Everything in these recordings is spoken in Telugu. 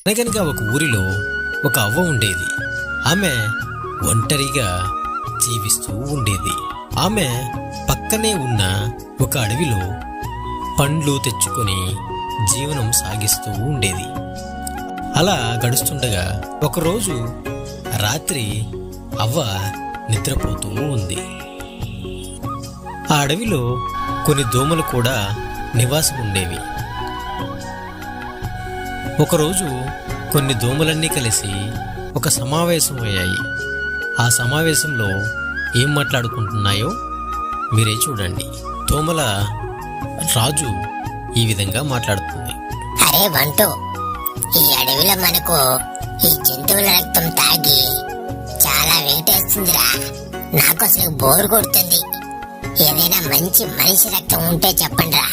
అనగనగా ఒక ఊరిలో ఒక అవ్వ ఉండేది. ఆమె ఒంటరిగా జీవిస్తూ ఉండేది. ఆమె పక్కనే ఉన్న ఒక అడవిలో పండ్లు తెచ్చుకొని జీవనం సాగిస్తూ ఉండేది. అలా గడుస్తుండగా ఒకరోజు రాత్రి అవ్వ నిద్రపోతూ ఉంది. ఆ అడవిలో కొన్ని దోమలు కూడా నివాసం ఉండేవి. ఒకరోజు కొన్ని దోమలన్నీ కలిసి ఒక సమావేశం అయ్యాయి. ఆ సమావేశంలో ఏం మాట్లాడుకుంటున్నాయో మీరే చూడండి. దోమల రాజు ఈ విధంగా మాట్లాడుతుంది. అరే బంటు, ఈ అడవిలో మనకు ఈ జంతువుల రక్తం తాగి చాలా వెయిటేస్తుందిరా. నాకు అసలు బోర్ కొడుతుంది. ఏదైనా మంచి మనిషి రక్తం ఉంటే చెప్పండిరా.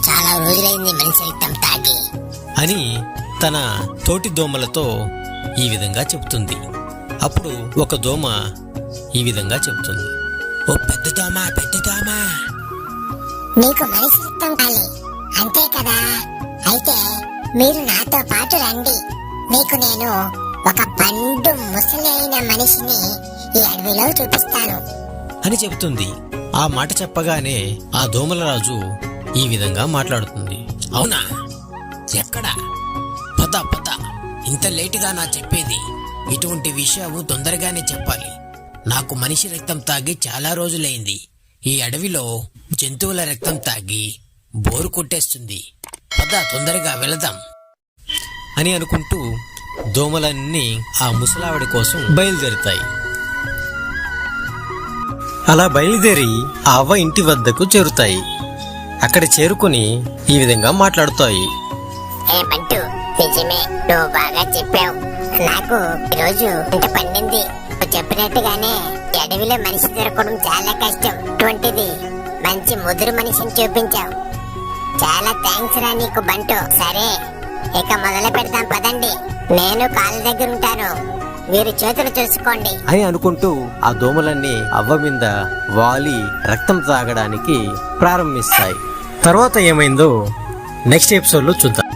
చాలా రోజులైంది మనిషి రక్తం తాగి అని తన తోటి దోమలతో ఈ విధంగా చెప్తుంది. అప్పుడు ఒక దోమ ఈ విధంగా చెప్తుంది. ఓ పెద్ద దోమ, పెద్ద దోమ, నీకు మనిషి రక్తం కావాలి అంతే కదా? అయితే మీరు నాతో పాటు రండి. మీకు నేను ఒక పండు ముసలి అయిన మనిషిని ఈ అడవిలో చూపిస్తాను అని చెబుతుంది. ఆ మాట చెప్పగానే ఆ దోమల రాజు ఈ విధంగా మాట్లాడుతుంది. అవునా, ఎక్కడా? పద పద, ఇంత లేటుగా నా చెప్పేది. ఇటువంటి విషయం తొందరగానే చెప్పాలి. నాకు మనిషి రక్తం తాగి చాలా రోజులైంది. ఈ అడవిలో జంతువుల రక్తం తాగి బోరు కొట్టేస్తుంది. పద తొందరగా వెళదాం అని అనుకుంటూ దోమలన్నీ ఆ ముసలావిడ కోసం బయలుదేరుతాయి. అలా బయలుదేరి ఆ అవ్వ ఇంటి వద్దకు చేరుతాయి. అక్కడ చేరుకుని ఈ విధంగా మాట్లాడుతాయి. ఏ బంటు, నిజమే, నువ్వు బాగా చెప్పావు. నాకు ఈరోజు ఇంత పండింది. నువ్వు చెప్పినట్టుగానే ఈ అడవిలో మనిషి దొరకడం చాలా కష్టం. అటువంటిది మంచి ముదురు మనిషిని చూపించావు. చాలా థ్యాంక్స్ రా నీకు బంటు. సరే, ఇక మొదలు పెడతాం పదండి. నేను కాళ్ళ దగ్గర ఉంటాను, మీరు చేతులు చూసుకోండి అని అనుకుంటూ ఆ దోమలన్నీ అవ్వ మీద వాలి రక్తం తాగడానికి ప్రారంభిస్తాయి. తర్వాత ఏమైందో నెక్స్ట్ ఎపిసోడ్ లో చూద్దాం.